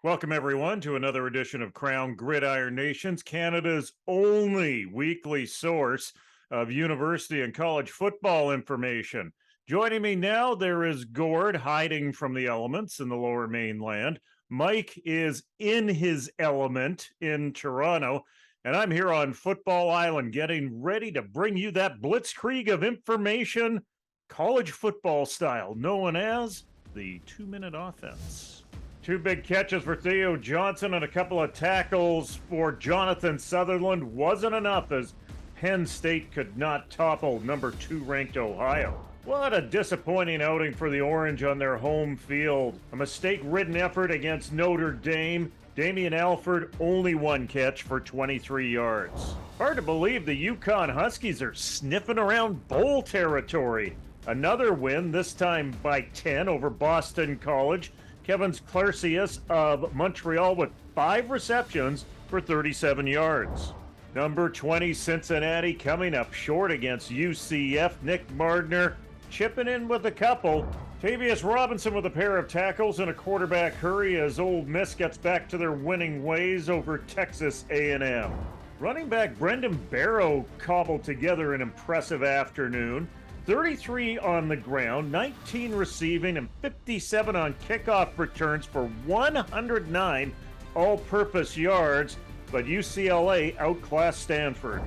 Welcome, everyone, to another edition of Krown Gridiron Nation's Canada's only weekly source of university and college football information. Joining me now, there is Gord hiding from the elements in the lower mainland. Mike is in his element in Toronto, and I'm here on Football Island getting ready to bring you that blitzkrieg of information, college football style, known as the 2-minute offense. Two big catches for Theo Johnson and a couple of tackles for Jonathan Sutherland wasn't enough as Penn State could not topple number 2 ranked Ohio. What a disappointing outing for the Orange on their home field. A mistake-ridden effort against Notre Dame. Damian Alford only one catch for 23 yards. Hard to believe the Yukon Huskies are sniffing around bowl territory. Another win, this time by 10 over Boston College. Kevin Clarcius of Montreal with 5 receptions for 37 yards. Number 20 Cincinnati coming up short against UCF. Nick Mardner chipping in with a couple. Tavius Robinson with a pair of tackles and a quarterback hurry as Ole Miss gets back to their winning ways over Texas A&M. Running back Brendan Barrow cobbled together an impressive afternoon. 33 on the ground, 19 receiving, and 57 on kickoff returns for 109 all-purpose yards, but UCLA outclassed Stanford.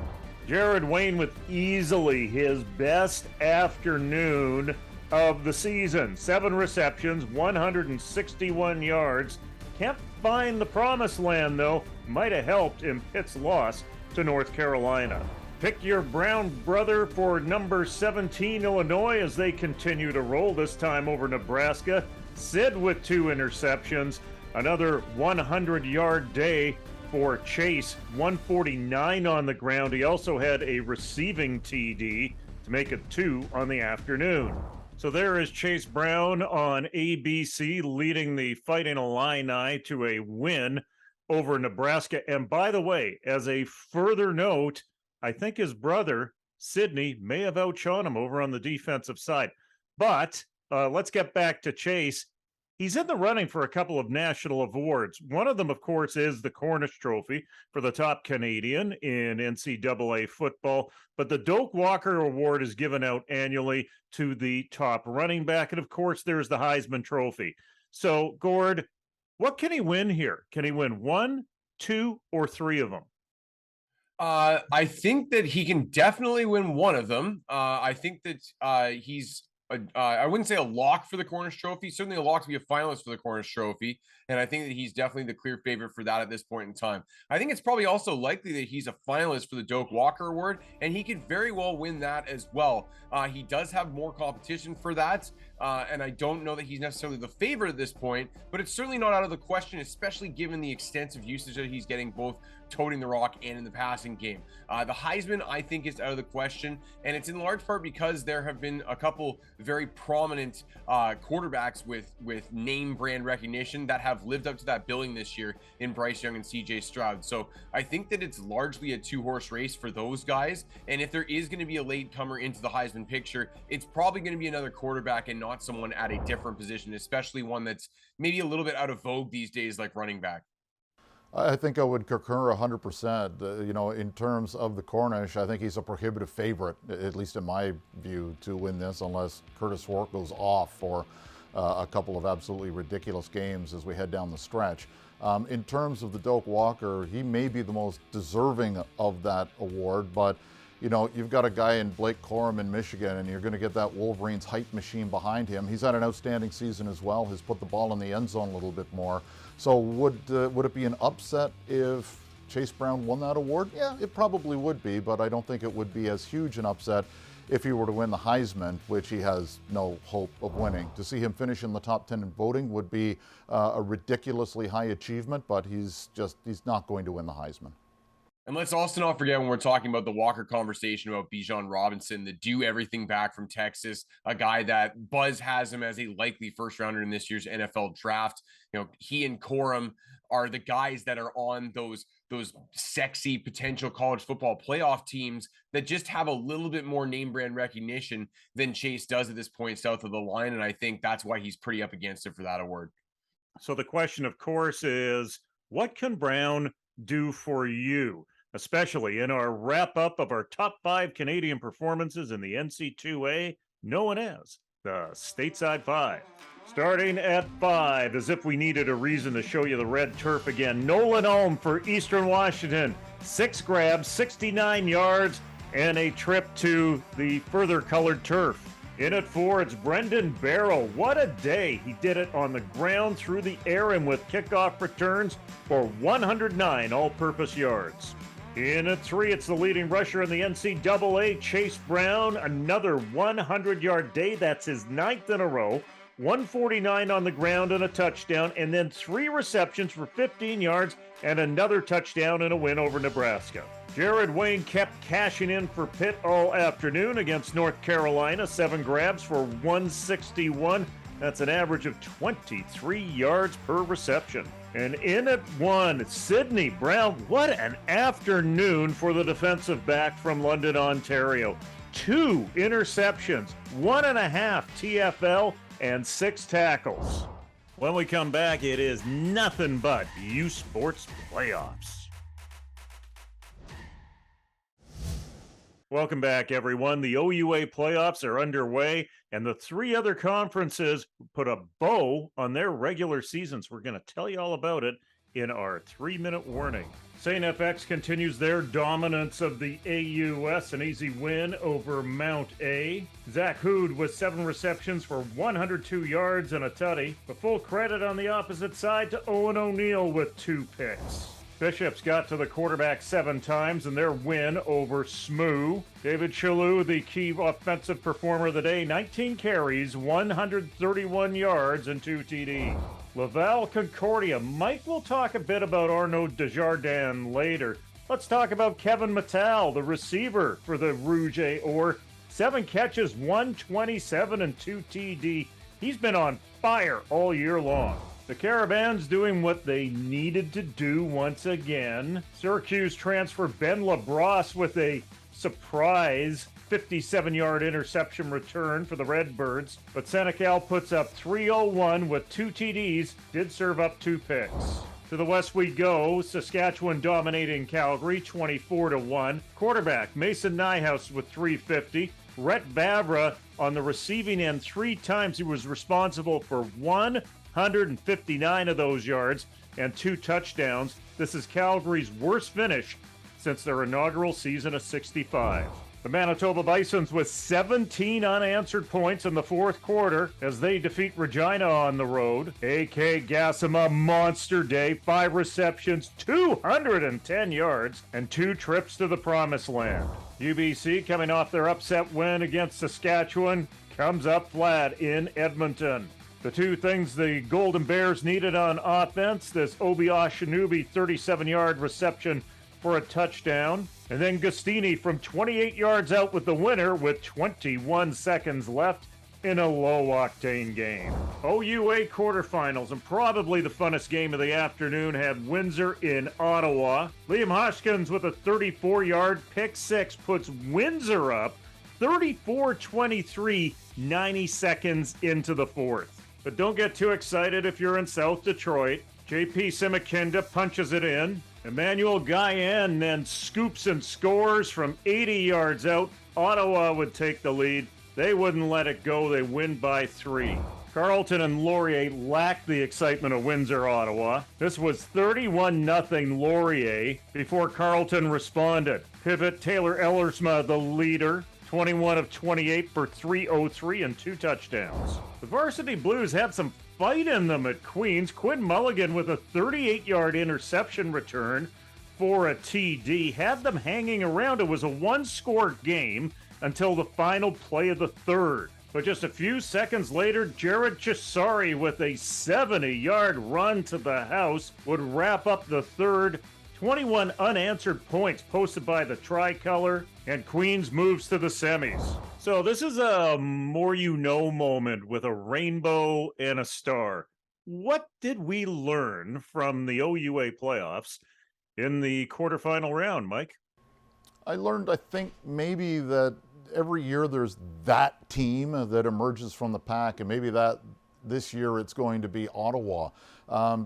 Jared Wayne with easily his best afternoon of the season. 7 receptions, 161 yards. Can't find the promised land, though. Might have helped in Pitt's loss to North Carolina. Pick your Brown brother for number 17 Illinois as they continue to roll, this time over Nebraska. Sid with 2 interceptions. Another 100-yard day for Chase. 149 on the ground. He also had a receiving TD to make it 2 on the afternoon. So there is Chase Brown on ABC leading the Fighting Illini to a win over Nebraska. And by the way, as a further note, I think his brother, Sidney, may have outshone him over on the defensive side. But let's get back to Chase. He's in the running for a couple of national awards. One of them, of course, is the Cornish Trophy for the top Canadian in NCAA football. But the Doak Walker Award is given out annually to the top running back. And, of course, there's the Heisman Trophy. So, Gord, what can he win here? Can he win 1, 2, or 3 of them? I think that he can definitely win one of them. I think that he's, I wouldn't say a lock for the Cornish Trophy, certainly a lock to be a finalist for the Cornish Trophy. And I think that he's definitely the clear favorite for that at this point in time. I think it's probably also likely that he's a finalist for the Doak Walker Award, and he could very well win that as well. He does have more competition for that. And I don't know that he's necessarily the favorite at this point, but it's certainly not out of the question, especially given the extensive usage that he's getting both toting the rock and in the passing game. The Heisman, I think, is out of the question, and it's in large part because there have been a couple very prominent quarterbacks with name brand recognition that have lived up to that billing this year in Bryce Young and CJ Stroud. So I think that it's largely a 2-horse race for those guys, and if there is going to be a latecomer into the Heisman picture, it's probably going to be another quarterback and not someone at a different position, especially one that's maybe a little bit out of vogue these days, like running back. I think I would concur 100%. In terms of the Cornish, I think he's a prohibitive favorite, at least in my view, to win this, unless Curtis Rourke goes off for a couple of absolutely ridiculous games as we head down the stretch. In terms of the Doak Walker, he may be the most deserving of that award, but you've got a guy in Blake Corum in Michigan, and you're going to get that Wolverines height machine behind him. He's had an outstanding season as well. He's put the ball in the end zone a little bit more. So would it be an upset if Chase Brown won that award? Yeah, it probably would be, but I don't think it would be as huge an upset if he were to win the Heisman, which he has no hope of winning. To see him finish in the top 10 in voting would be a ridiculously high achievement, but he's not going to win the Heisman. And let's also not forget, when we're talking about the Walker conversation, about Bijan Robinson, the do everything back from Texas, a guy that Buzz has him as a likely first rounder in this year's NFL draft. He and Corum are the guys that are on those sexy potential college football playoff teams that just have a little bit more name brand recognition than Chase does at this point south of the line. And I think that's why he's pretty up against it for that award. So the question, of course, is what can Brown do for you, especially in our wrap up of our top 5 Canadian performances in the NC2A, known as the Stateside 5. Starting at 5, as if we needed a reason to show you the red turf again. Nolan Ulm for Eastern Washington. 6 grabs, 69 yards, and a trip to the further colored turf. In at 4, it's Brendan Barrow. What a day. He did it on the ground, through the air, and with kickoff returns for 109 all-purpose yards. In at 3, it's the leading rusher in the NCAA, Chase Brown. Another 100-yard day. That's his 9th in a row. 149 on the ground and a touchdown, and then 3 receptions for 15 yards and another touchdown in a win over Nebraska. Jared Wayne kept cashing in for Pitt all afternoon against North Carolina. 7 grabs for 161. That's an average of 23 yards per reception. And in at 1, Sidney Brown. What an afternoon for the defensive back from London, Ontario. 2 interceptions, 1.5 TFL, and 6 tackles. When we come back, it is nothing but U Sports playoffs. Welcome back, everyone. The OUA playoffs are underway, and the 3 other conferences put a bow on their regular seasons. We're going to tell you all about it in our 3-minute warning. St. FX continues their dominance of the AUS, an easy win over Mount A. Zach Hood with 7 receptions for 102 yards and a tutty. But full credit on the opposite side to Owen O'Neill with 2 picks. Bishops got to the quarterback 7 times in their win over SMU. David Chalou, the key offensive performer of the day, 19 carries, 131 yards, and 2 TDs. Laval Concordia. Mike will talk a bit about Arnaud Desjardins later. Let's talk about Kevin Mattal, the receiver for the Rouge et Or. 7 catches, 127, and 2 TD. He's been on fire all year long. The Caravans doing what they needed to do once again. Syracuse transfer Ben LaBrosse with a surprise 57-yard interception return for the Redbirds, but Senecal puts up 301 with 2 TDs, did serve up 2 picks. To the west we go, Saskatchewan dominating Calgary 24-1. Quarterback Mason Nyhouse with 350. Rhett Bavra on the receiving end 3 times. He was responsible for 159 of those yards and 2 touchdowns. This is Calgary's worst finish since their inaugural season of 65. The Manitoba Bisons with 17 unanswered points in the 4th quarter as they defeat Regina on the road. A.K. Gassama, monster day, 5 receptions, 210 yards, and 2 trips to the promised land. UBC, coming off their upset win against Saskatchewan, comes up flat in Edmonton. The 2 things the Golden Bears needed on offense, this Obi Ashanubi 37-yard reception for a touchdown. And then Gustini from 28 yards out with the winner with 21 seconds left in a low-octane game. OUA quarterfinals, and probably the funnest game of the afternoon, had Windsor in Ottawa. Liam Hoskins with a 34-yard pick 6 puts Windsor up 34-23, 90 seconds into the 4th. But don't get too excited if you're in South Detroit. JP Simikinda punches it in. Emmanuel Guyan then scoops and scores from 80 yards out. Ottawa would take the lead. They wouldn't let it go. They win by 3. Carleton and Laurier lacked the excitement of Windsor, Ottawa. This was 31-0 Laurier before Carleton responded. Pivot Taylor Ellersma, the leader. 21 of 28 for 303 and 2 touchdowns. The Varsity Blues had some fight in them at Queens. Quinn Mulligan with a 38-yard interception return for a TD had them hanging around. It was a 1-score game until the final play of the 3rd. But just a few seconds later, Jared Chisari with a 70-yard run to the house would wrap up the 3rd. 21 unanswered points posted by the Tricolor, and Queens moves to the semis. So this is a more you know moment with a rainbow and a star. What did we learn from the OUA playoffs in the quarterfinal round, Mike? I learned, I think, maybe that every year there's that team that emerges from the pack, and maybe that this year it's going to be Ottawa.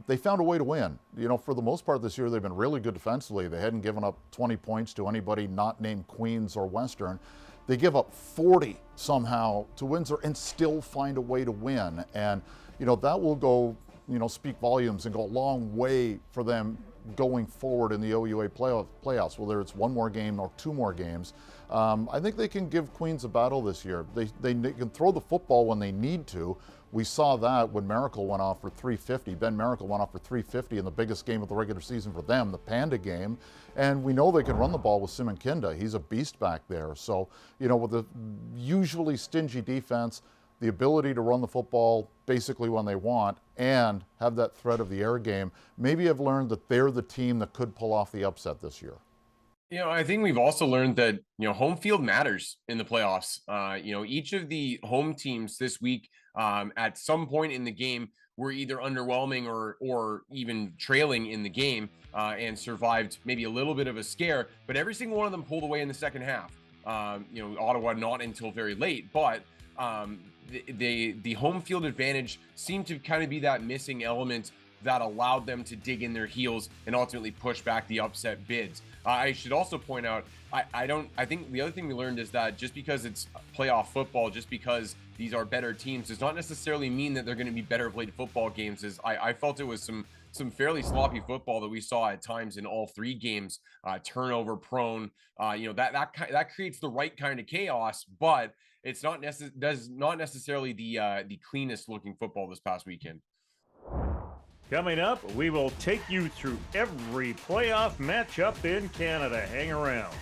They found a way to win. You know, for the most part this year, they've been really good defensively. They hadn't given up 20 points to anybody not named Queens or Western. They give up 40 somehow to Windsor and still find a way to win. And, you know, that will go, you know, speak volumes and go a long way for them going forward in the OUA playoffs, whether it's one more game or two more games. I think they can give Queens a battle this year. They can throw the football when they need to. We saw that when Miracle went off for 350. Ben Miracle went off for 350 in the biggest game of the regular season for them, the Panda game. And we know they can run the ball with Simon Kinda. He's a beast back there. So, you know, with the usually stingy defense, the ability to run the football basically when they want and have that threat of the air game, maybe I've learned that they're the team that could pull off the upset this year. You know, I think we've also learned that, you know, home field matters in the playoffs. You know, each of the home teams this week at some point in the game were either underwhelming or even trailing in the game and survived maybe a little bit of a scare, but every single one of them pulled away in the second half. You know, Ottawa not until very late, but the home field advantage seemed to kind of be that missing element that allowed them to dig in their heels and ultimately push back the upset bids. I should also point out, I think the other thing we learned is that just because it's playoff football, just because these are better teams, does not necessarily mean that they're going to be better played football games. I felt it was some fairly sloppy football that we saw at times in all three games, turnover prone. You know, that creates the right kind of chaos, but it's not necessarily the cleanest looking football this past weekend. Coming up, we will take you through every playoff matchup in Canada. Hang around.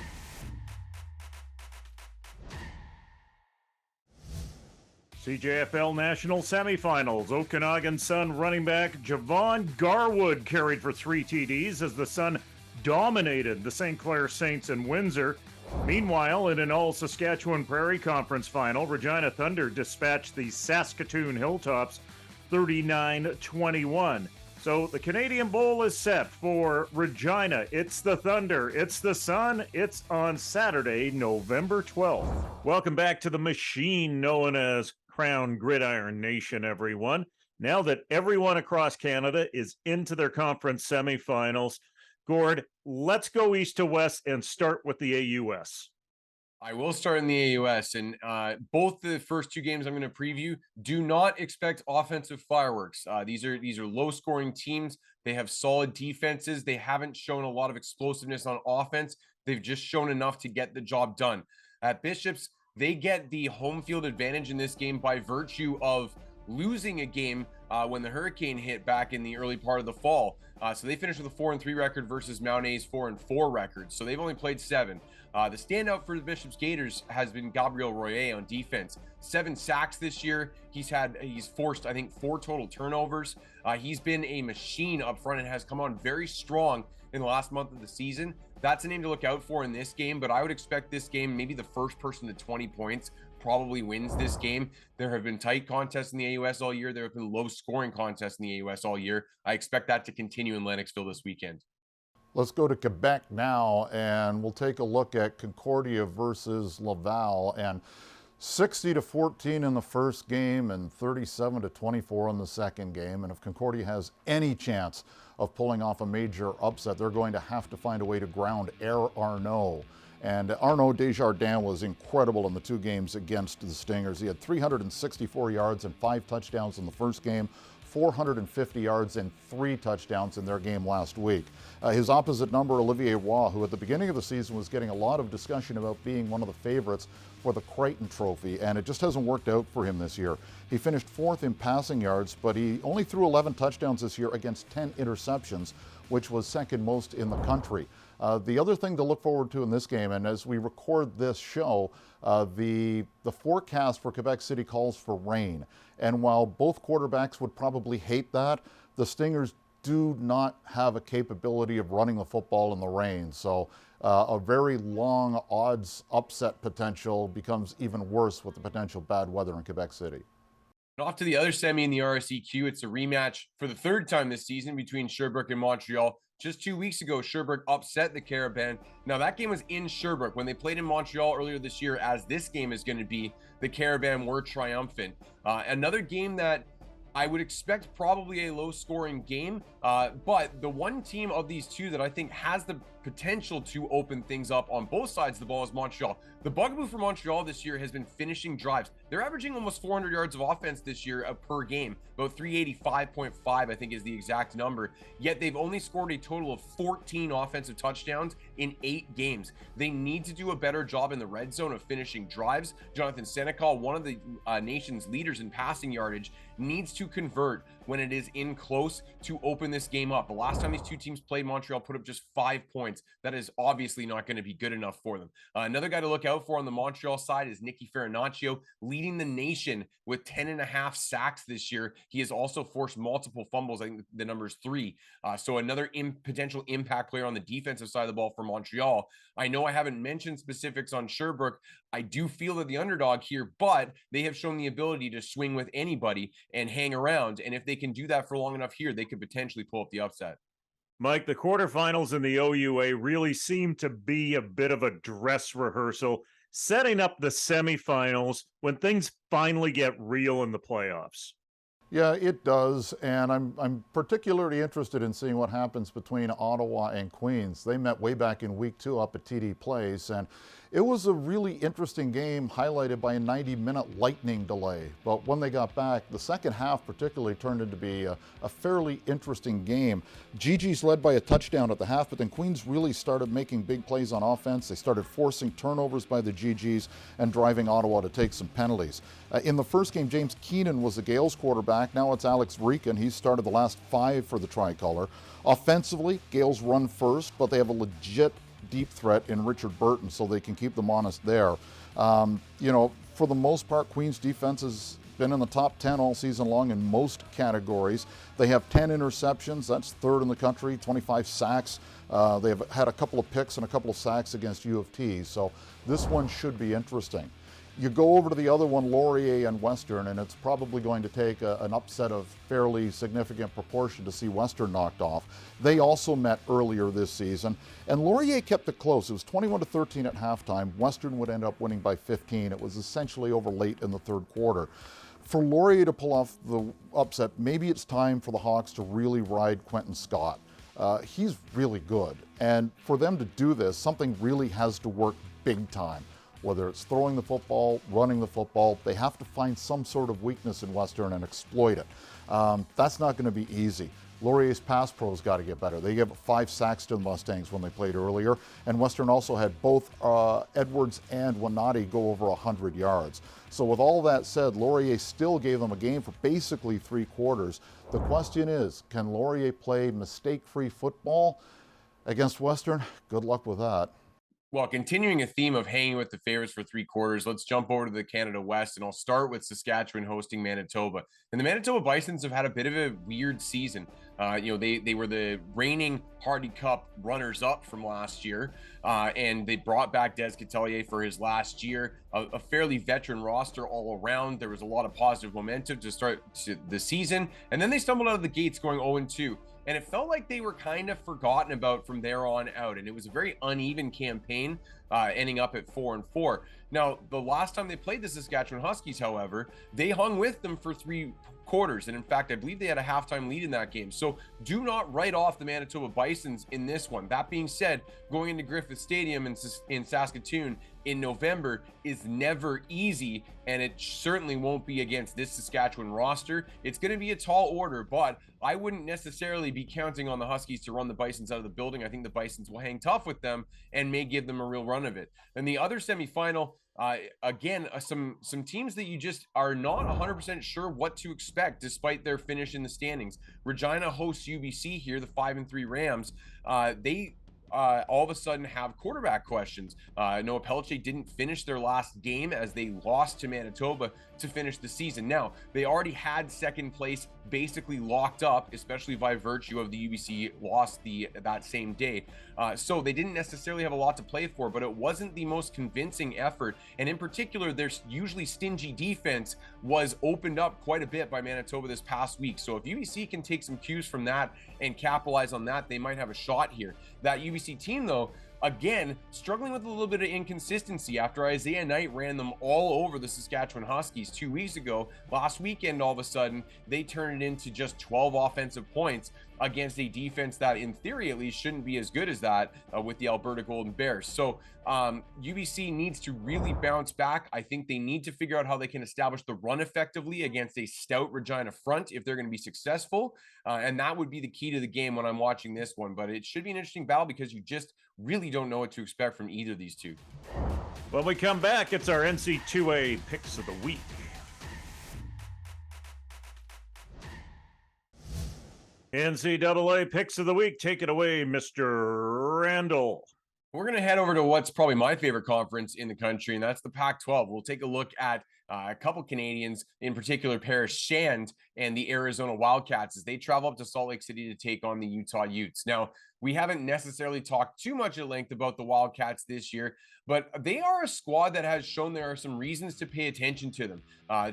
CJFL National Semifinals. Okanagan Sun running back Javon Garwood carried for 3 TDs as the Sun dominated the St. Clair Saints in Windsor. Meanwhile, in an all-Saskatchewan Prairie Conference final, Regina Thunder dispatched the Saskatoon Hilltops 39-21. So the Canadian Bowl is set for Regina. It's the Thunder. It's the Sun. It's on Saturday, November 12th. Welcome back to the machine known as Krown Gridiron Nation, everyone. Now that everyone across Canada is into their conference semifinals, Gord, let's go east to west and start with the AUS. I will start in the AUS, and both the first two games I'm going to preview, do not expect offensive fireworks. These are low-scoring teams. They have solid defenses. They haven't shown a lot of explosiveness on offense. They've just shown enough to get the job done. At Bishops, they get the home field advantage in this game by virtue of losing a game when the hurricane hit back in the early part of the fall. So they finished with a 4-3 record versus Mount A's 4-4 record. So they've only played 7. The standout for the Bishops Gators has been Gabriel Royer on defense. 7 sacks this year. He's forced, I think, 4 total turnovers. He's been a machine up front and has come on very strong in the last month of the season. That's a name to look out for in this game, but I would expect this game, maybe the first person to 20 points probably wins this game. There have been tight contests in the AUS all year. There have been low scoring contests in the AUS all year. I expect that to continue in Lennoxville this weekend. Let's go to Quebec now, and we'll take a look at Concordia versus Laval. And 60-14 in the first game and 37-24 in the second game. And if Concordia has any chance of pulling off a major upset, they're going to have to find a way to ground Air Arnaud. And Arnaud Desjardins was incredible in the 2 games against the Stingers. He had 364 yards and 5 touchdowns in the first game, 450 yards and 3 touchdowns in their game last week. His opposite number, Olivier Roy, who at the beginning of the season was getting a lot of discussion about being one of the favorites for the Crichton Trophy, and it just hasn't worked out for him this year. He finished 4th in passing yards, but he only threw 11 touchdowns this year against 10 interceptions, which was second most in the country. The other thing to look forward to in this game, and as we record this show, the forecast for Quebec City calls for rain. And while both quarterbacks would probably hate that, the Stingers do not have a capability of running the football in the rain. So a very long odds upset potential becomes even worse with the potential bad weather in Quebec City. Off to the other semi in the RSEQ. It's a rematch for the 3rd time this season between Sherbrooke and Montreal. Just 2 weeks ago, Sherbrooke upset the Carabin. Now, that game was in Sherbrooke. When they played in Montreal earlier this year, as this game is going to be, the Carabin were triumphant. Another game that I would expect probably a low-scoring game, but the one team of these two that I think has the potential to open things up on both sides of the ball is Montreal. The bugaboo for Montreal this year has been finishing drives. They're averaging almost 400 yards of offense this year per game, about 385.5, I think is the exact number. Yet they've only scored a total of 14 offensive touchdowns in 8 games. They need to do a better job in the red zone of finishing drives. Jonathan Senecal, one of the nation's leaders in passing yardage, needs to convert when it is in close to open this game up. The last time these two teams played, Montreal put up just 5 points. That is obviously not going to be good enough for them. Another guy to look out for on the Montreal side is Nicky Farinaccio, leading the nation with 10.5 sacks this year. He has also forced multiple fumbles. I think the number is 3. So another potential impact player on the defensive side of the ball for Montreal. I know I haven't mentioned specifics on Sherbrooke. I do feel that the underdog here, but they have shown the ability to swing with anybody and hang around. And if they can do that for long enough here, they could potentially pull up the upset. Mike, the quarterfinals in the OUA really seem to be a bit of a dress rehearsal, setting up the semifinals when things finally get real in the playoffs. Yeah, it does, and I'm particularly interested in seeing what happens between Ottawa and Queens. They met way back in week 2 up at TD Place, and it was a really interesting game highlighted by a 90-minute lightning delay. But when they got back, the second half particularly turned into be a fairly interesting game. GG's led by a touchdown at the half, but then Queens really started making big plays on offense. They started forcing turnovers by the GG's and driving Ottawa to take some penalties. In the first game, James Keenan was the Gales quarterback. Now it's Alex Rican. He's started the last 5 for the Tricolor. Offensively, Gales run first, but they have a legit deep threat in Richard Burton, so they can keep them honest there. For the most part, Queens defense has been in the top 10 all season long in most categories. They have 10 interceptions. That's 3rd in the country, 25 sacks. They have had a couple of picks and a couple of sacks against U of T, so this one should be interesting. You go over to the other one, Laurier and Western, and it's probably going to take an upset of fairly significant proportion to see Western knocked off. They also met earlier this season, and Laurier kept it close. It was 21-13 at halftime. Western would end up winning by 15. It was essentially over late in the 3rd quarter. For Laurier to pull off the upset, maybe it's time for the Hawks to really ride Quentin Scott. He's really good, and for them to do this, something really has to work big time. Whether it's throwing the football, running the football, they have to find some sort of weakness in Western and exploit it. That's not going to be easy. Laurier's pass pro's got to get better. They gave 5 sacks to the Mustangs when they played earlier, and Western also had both Edwards and Wanati go over 100 yards. So with all that said, Laurier still gave them a game for basically 3 quarters. The question is, can Laurier play mistake-free football against Western? Good luck with that. Well, continuing a theme of hanging with the favorites for 3 quarters, let's jump over to the Canada West, and I'll start with Saskatchewan hosting Manitoba. And the Manitoba Bisons have had a bit of a weird season. They were the reigning Hardy Cup runners-up from last year, and they brought back Des Catelier for his last year, a fairly veteran roster all around. There was a lot of positive momentum to start the season, and then they stumbled out of the gates going 0-2. And it felt like they were kind of forgotten about from there on out. And it was a very uneven campaign, ending up at 4-4. Now, the last time they played the Saskatchewan Huskies, however, they hung with them for 3 quarters. And in fact, I believe they had a halftime lead in that game. So do not write off the Manitoba Bisons in this one. That being said, going into Griffith Stadium in Saskatoon in November is never easy, and it certainly won't be against this Saskatchewan roster. It's going to be a tall order, but I wouldn't necessarily be counting on the Huskies to run the Bisons out of the building. I think the Bisons will hang tough with them and may give them a real run of it. And the other semifinal, some teams that you just are not 100% sure what to expect despite their finish in the standings. Regina hosts UBC here, the 5-3 Rams. They all of a sudden have quarterback questions. Noah Pelletier didn't finish their last game as they lost to Manitoba to finish the season. Now, they already had second place basically locked up, especially by virtue of the UBC loss that same day. So they didn't necessarily have a lot to play for, but it wasn't the most convincing effort. And in particular, their usually stingy defense was opened up quite a bit by Manitoba this past week. So if UBC can take some cues from that and capitalize on that, they might have a shot here. That UBC team, though, again, struggling with a little bit of inconsistency after Isaiah Knight ran them all over the Saskatchewan Huskies 2 weeks ago. Last weekend, all of a sudden, they turned it into just 12 offensive points against a defense that, in theory at least, shouldn't be as good as that with the Alberta Golden Bears. So UBC needs to really bounce back. I think they need to figure out how they can establish the run effectively against a stout Regina front if they're going to be successful. And that would be the key to the game when I'm watching this one. But it should be an interesting battle because you just really don't know what to expect from either of these two. When we come back, it's our NC2A Picks of the Week. NCAA Picks of the Week. Take it away, Mr. Randall. We're going to head over to what's probably my favorite conference in the country, and that's the Pac-12. We'll take a look at a couple Canadians, in particular Paris Shand and the Arizona Wildcats, as they travel up to Salt Lake City to take on the Utah Utes. Now, we haven't necessarily talked too much at length about the Wildcats this year, but they are a squad that has shown there are some reasons to pay attention to them.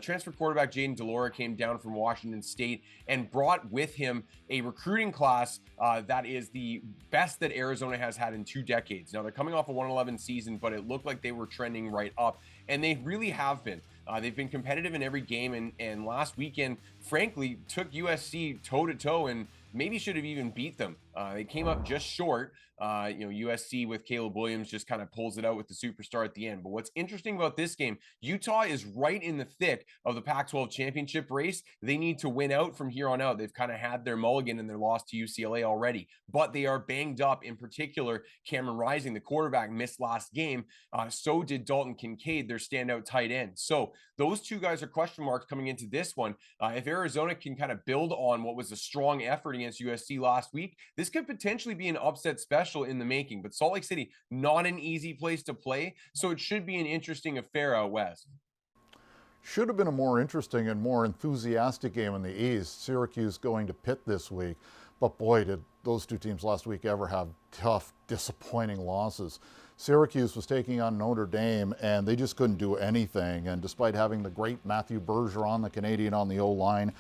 Transfer quarterback Jaden Delora came down from Washington State and brought with him a recruiting class that is the best that Arizona has had in 2 decades. Now, they're coming off a 1-11 season, but it looked like they were trending right up, and they really have been. They've been competitive in every game, and last weekend, frankly, took USC toe-to-toe and maybe should have even beat them. They came up just short. USC with Caleb Williams just kind of pulls it out with the superstar at the end. But what's interesting about this game, Utah is right in the thick of the Pac-12 championship race. They need to win out from here on out. They've kind of had their mulligan in their loss to UCLA already, but they are banged up. In particular, Cameron Rising, the quarterback, missed last game. So did Dalton Kincaid, their standout tight end. So those two guys are question marks coming into this one. If Arizona can kind of build on what was a strong effort against USC last week, this could potentially be an upset special in the making. But Salt Lake City, not an easy place to play, so it should be an interesting affair out west. Should have been a more interesting and more enthusiastic game in the East. Syracuse going to Pitt this week. But boy, did those two teams last week ever have tough, disappointing losses. Syracuse was taking on Notre Dame, and they just couldn't do anything. And despite having the great Matthew Bergeron, the Canadian, on the O-line,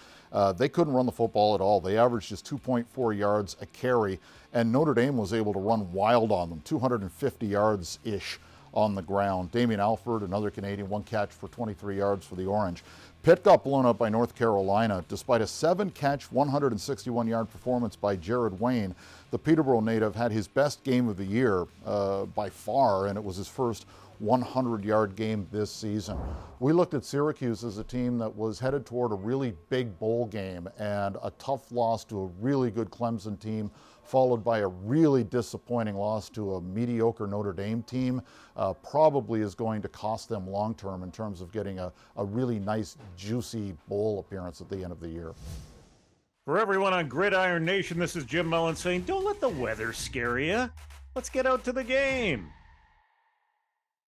they couldn't run the football at all. They averaged just 2.4 yards a carry, and Notre Dame was able to run wild on them, 250 yards-ish on the ground. Damian Alford, another Canadian, 1 catch for 23 yards for the Orange. Pitt got blown up by North Carolina. Despite a 7-catch, 161-yard performance by Jared Wayne, the Peterborough native had his best game of the year by far, and it was his first 100-yard game this season. We looked at Syracuse as a team that was headed toward a really big bowl game, and a tough loss to a really good Clemson team, followed by a really disappointing loss to a mediocre Notre Dame team, probably is going to cost them long-term in terms of getting a really nice, juicy bowl appearance at the end of the year. For everyone on Gridiron Nation, this is Jim Mullen saying, don't let the weather scare you. Let's get out to the game.